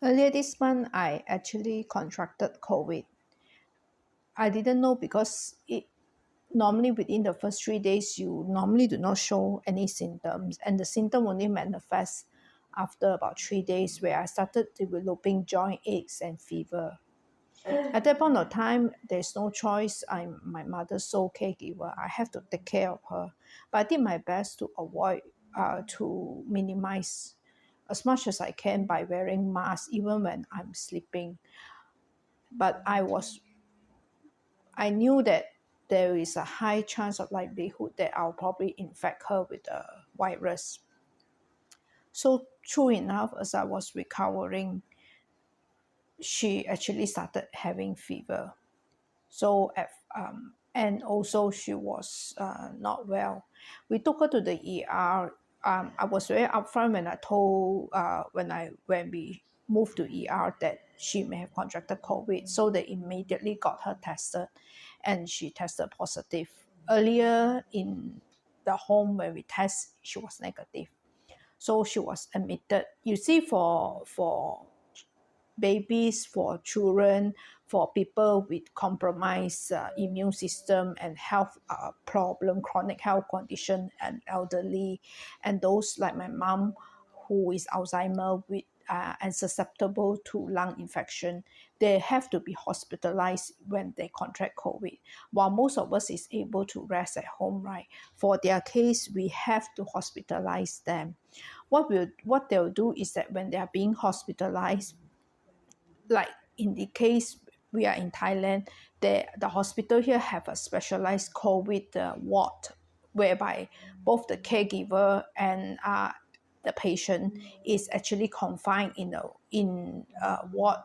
Earlier this month, I actually contracted COVID. I didn't know because it normally within the first 3 days, you normally do not show any symptoms, and the symptom only manifests after about 3 days, where I started developing joint aches and fever. At that point of time, there's no choice. I'm my mother's sole caregiver. I have to take care of her. But I did my best to avoid, to minimize as much as I can by wearing masks, even when I'm sleeping. But I knew that there is a high chance of likelihood that I'll probably infect her with the virus. So true enough, as I was recovering, she actually started having fever. So and also she was not well. We took her to the ER. I was very upfront when I told when we moved to ER that she may have contracted COVID. So they immediately got her tested, and she tested positive. Earlier in the home when we test, she was negative. So she was admitted. You see, for babies, for children, for people with compromised immune system and health problem, chronic health condition, and elderly, and those like my mom who is Alzheimer with and susceptible to lung infection, they have to be hospitalized when they contract COVID. While most of us is able to rest at home, right? For their case, we have to hospitalize them. What they'll do is that when they are being hospitalized, like in the case we are in Thailand, the hospital here have a specialized COVID ward, whereby both the caregiver and the patient is actually confined in a ward.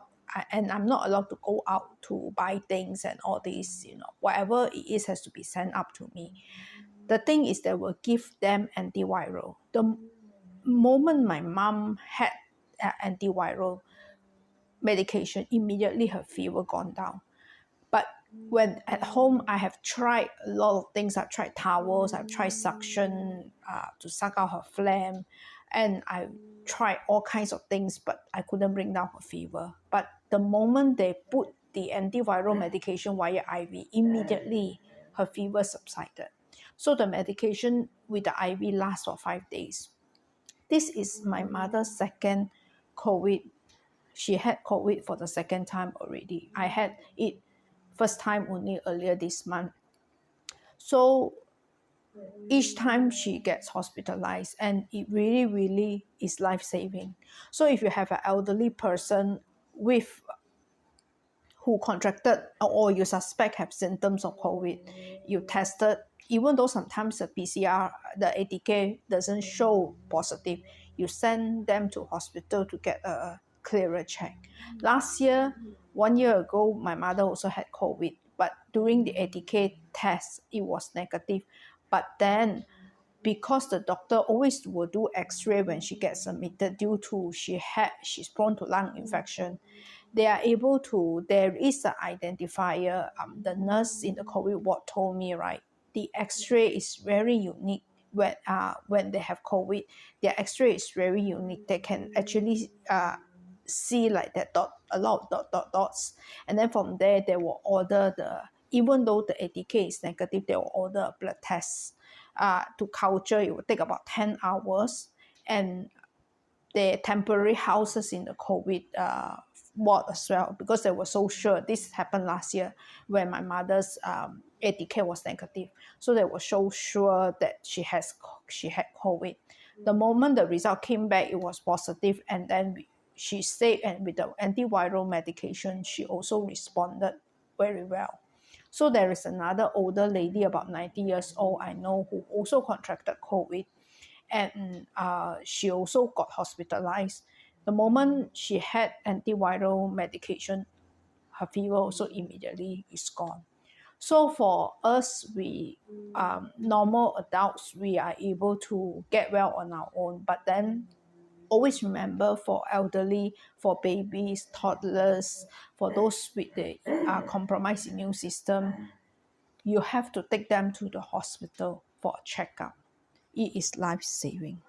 And I'm not allowed to go out to buy things and all this, whatever it is has to be sent up to me. The thing is they will give them antiviral. The moment my mom had antiviral medication, immediately her fever gone down. But when at home, I have tried a lot of things. I've tried towels, I've tried suction to suck out her phlegm, and I tried all kinds of things, but I couldn't bring down her fever. But the moment they put the antiviral medication via IV, immediately her fever subsided. So the medication with the IV lasts for 5 days. This is my mother's second COVID. She had COVID for the second time already. I had it first time only earlier this month. So each time she gets hospitalized, and it really, really is life-saving. So if you have an elderly person with who contracted or you suspect have symptoms of COVID, you tested, even though sometimes the PCR, the ATK doesn't show positive, you send them to hospital to get a clearer check. Last year, 1 year ago, my mother also had COVID, but during the ATK test, it was negative. But then because the doctor always will do x-ray when she gets admitted due to she's prone to lung infection, they are able to, there is an identifier. The nurse in the COVID ward told me, right, the x-ray is very unique. When they have COVID, their x-ray is very unique. They can actually see like that a lot of dots, and then from there they will order even though the ATK is negative, they will order a blood test to culture. It will take about 10 hours, and the temporary houses in the COVID ward as well, because they were so sure. This happened last year when my mother's ATK was negative, so they were so sure that she had COVID. The moment the result came back, it was positive, and then she stayed, and with the antiviral medication, she also responded very well. So there is another older lady, about 90 years old, I know, who also contracted COVID, and she also got hospitalized. The moment she had antiviral medication, her fever also immediately is gone. So for us, we normal adults, we are able to get well on our own. But then always remember, for elderly, for babies, toddlers, for those with the compromised immune system, you have to take them to the hospital for a checkup. It is life-saving.